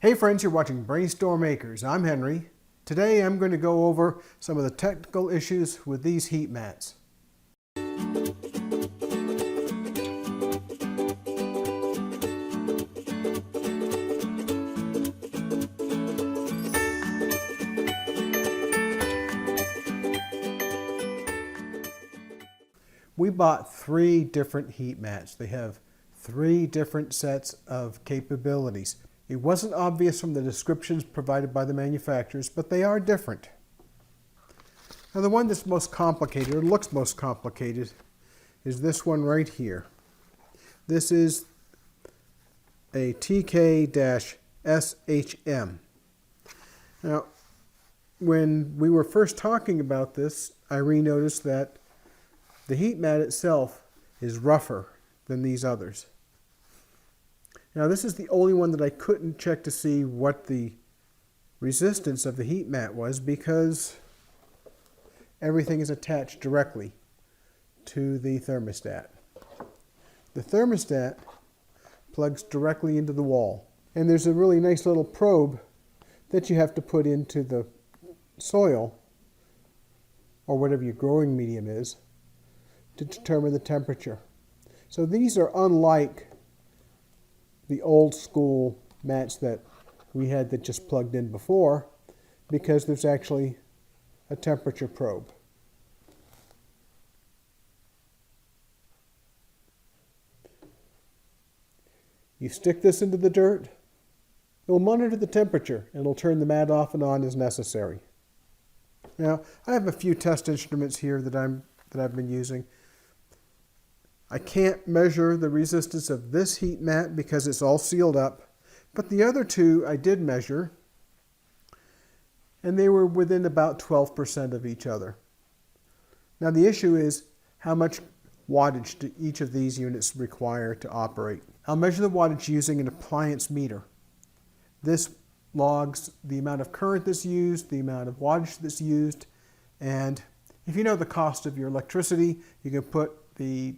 Hey friends, you're watching BrainStormAcres. I'm Henry. Today I'm going to go over some of the technical issues with these heat mats. We bought 3 different heat mats. They have 3 different sets of capabilities. It wasn't obvious from the descriptions provided by the manufacturers, but they are different. Now the one that's most complicated, or looks most complicated, is this one right here. This is a TK-SHM. Now, when we were first talking about this, Irene noticed that the heat mat itself is rougher than these others. Now this is the only one that I couldn't check to see what the resistance of the heat mat was, because everything is attached directly to the thermostat. The thermostat plugs directly into the wall, and there's a really nice little probe that you have to put into the soil, or whatever your growing medium is, to determine the temperature. So these are unlike the old school mats that we had that just plugged in before, because there's actually a temperature probe. You stick this into the dirt, it will monitor the temperature and it'll turn the mat off and on as necessary. Now, I have a few test instruments here that I've been using. I can't measure the resistance of this heat mat because it's all sealed up, but the other 2 I did measure, and they were within about 12% of each other. Now the issue is how much wattage do each of these units require to operate. I'll measure the wattage using an appliance meter. This logs the amount of current that's used, the amount of wattage that's used, and if you know the cost of your electricity, you can put the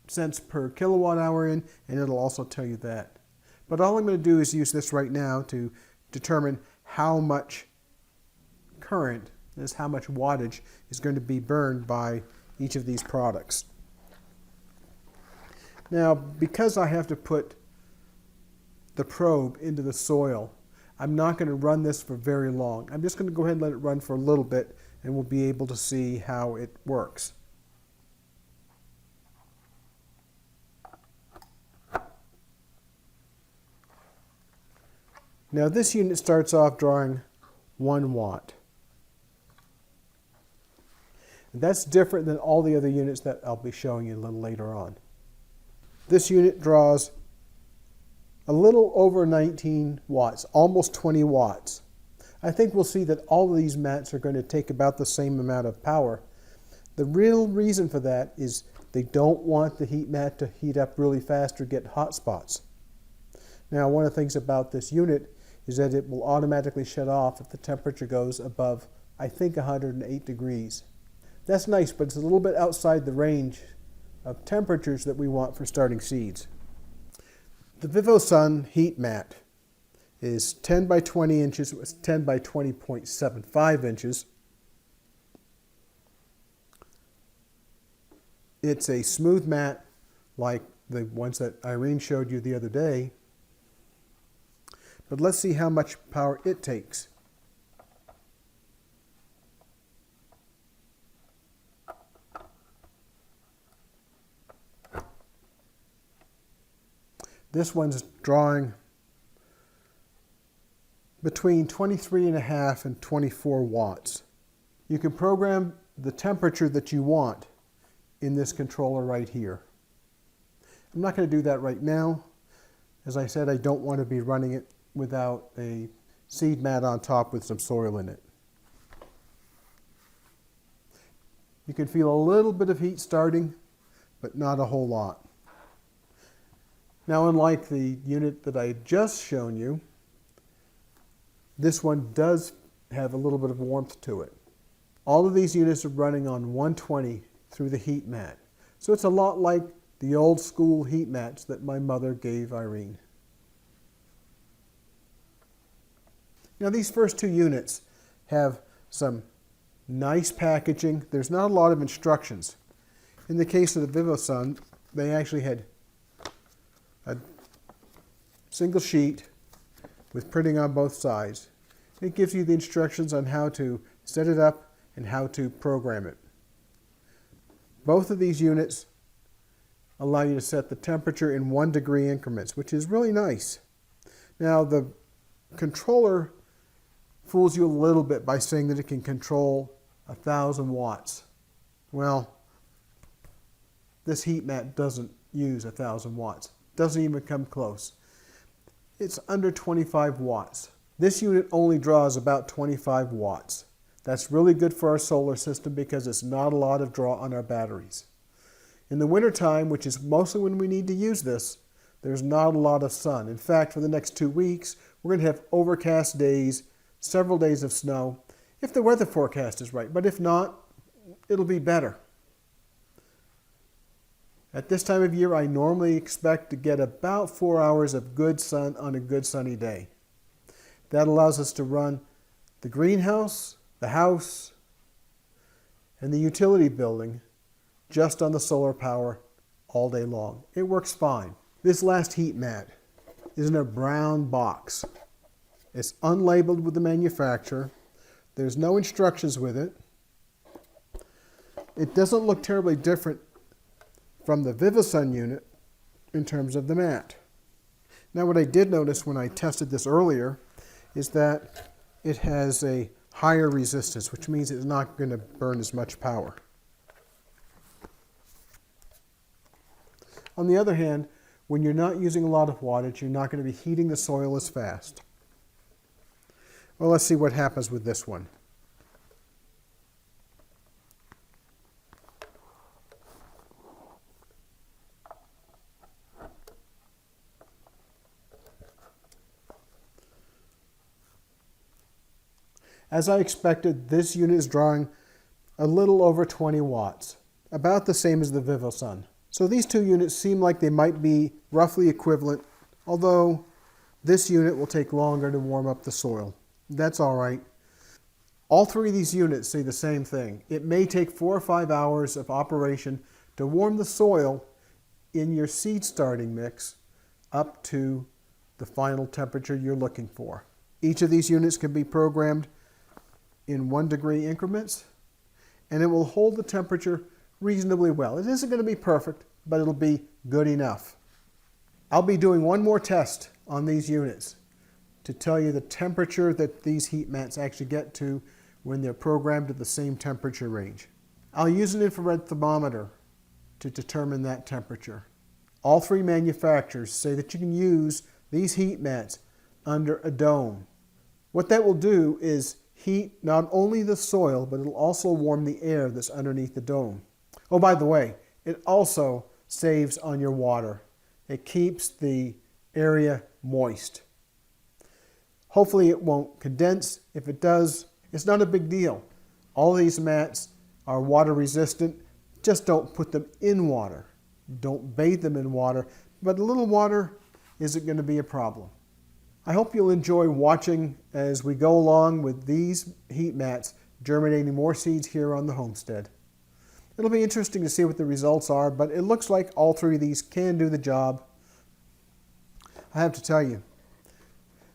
cents per kilowatt hour in, and it'll also tell you that. But all I'm going to do is use this right now to determine how much current, that is how much wattage, is going to be burned by each of these products. Now, because I have to put the probe into the soil, I'm not going to run this for very long. I'm just going to go ahead and let it run for a little bit, and we'll be able to see how it works. Now this unit starts off drawing 1 watt. And that's different than all the other units that I'll be showing you a little later on. This unit draws a little over 19 watts, almost 20 watts. I think we'll see that all of these mats are going to take about the same amount of power. The real reason for that is they don't want the heat mat to heat up really fast or get hot spots. Now, one of the things about this unit is that it will automatically shut off if the temperature goes above, I think, 108 degrees. That's nice, but it's a little bit outside the range of temperatures that we want for starting seeds. The VivoSun heat mat is 10 by 20 inches. It was 10 by 20.75 inches. It's a smooth mat like the ones that Irene showed you the other day. But let's see how much power it takes. This one's drawing between 23.5 and 24 watts. You can program the temperature that you want in this controller right here. I'm not going to do that right now. As I said, I don't want to be running it without a seed mat on top with some soil in it. You can feel a little bit of heat starting, but not a whole lot. Now, unlike the unit that I had just shown you, this one does have a little bit of warmth to it. All of these units are running on 120 through the heat mat. So it's a lot like the old school heat mats that my mother gave Irene. Now these first two units have some nice packaging. There's not a lot of instructions. In the case of the VivoSun, they actually had a single sheet with printing on both sides. It gives you the instructions on how to set it up and how to program it. Both of these units allow you to set the temperature in 1 degree increments, which is really nice. Now the controller fools you a little bit by saying that it can control 1,000 watts. Well, this heat mat doesn't use 1,000 watts. Doesn't even come close. It's under 25 watts. This unit only draws about 25 watts. That's really good for our solar system because it's not a lot of draw on our batteries. In the wintertime, which is mostly when we need to use this, there's not a lot of sun. In fact, for the next 2 weeks, we're going to have overcast days, several days of snow, if the weather forecast is right. But if not, it'll be better. At this time of year, I normally expect to get about 4 hours of good sun on a good sunny day. That allows us to run the greenhouse, the house, and the utility building just on the solar power all day long. It works fine. This last heat mat is in a brown box. It's unlabeled with the manufacturer. There's no instructions with it. It doesn't look terribly different from the VivoSun unit in terms of the mat. Now what I did notice when I tested this earlier is that it has a higher resistance, which means it's not going to burn as much power. On the other hand, when you're not using a lot of wattage, you're not going to be heating the soil as fast. Well, let's see what happens with this one. As I expected, this unit is drawing a little over 20 watts, about the same as the VivoSun. So these two units seem like they might be roughly equivalent, although this unit will take longer to warm up the soil. That's all right. All three of these units say the same thing. It may take 4 or 5 hours of operation to warm the soil in your seed starting mix up to the final temperature you're looking for. Each of these units can be programmed in 1 degree increments, and it will hold the temperature reasonably well. It isn't going to be perfect, but it'll be good enough. I'll be doing one more test on these units to tell you the temperature that these heat mats actually get to when they're programmed at the same temperature range. I'll use an infrared thermometer to determine that temperature. All three manufacturers say that you can use these heat mats under a dome. What that will do is heat not only the soil, but it'll also warm the air that's underneath the dome. Oh, by the way, it also saves on your water. It keeps the area moist. Hopefully it won't condense. If it does, it's not a big deal. All these mats are water resistant. Just don't put them in water. Don't bathe them in water, but a little water isn't going to be a problem. I hope you'll enjoy watching as we go along with these heat mats germinating more seeds here on the homestead. It'll be interesting to see what the results are, but it looks like all three of these can do the job. I have to tell you,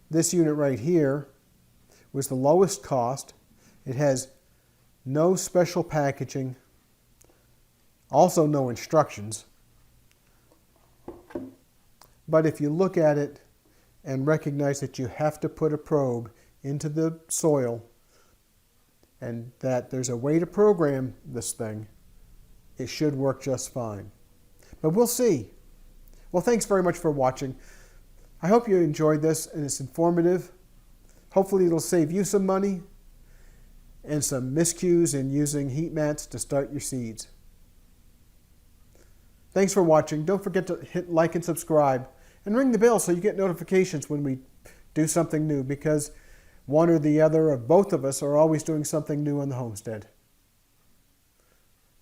this unit right here was the lowest cost. It has no special packaging, also no instructions. But if you look at it and recognize that you have to put a probe into the soil and that there's a way to program this thing, it should work just fine. But we'll see. Well, thanks very much for watching. I hope you enjoyed this and it's informative. Hopefully it'll save you some money and some miscues in using heat mats to start your seeds. Thanks for watching. Don't forget to hit like and subscribe and ring the bell so you get notifications when we do something new, because one or the other or both of us are always doing something new on the homestead.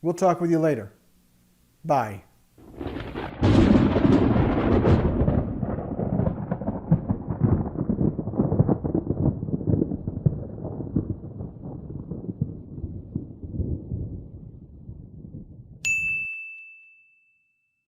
We'll talk with you later. Bye.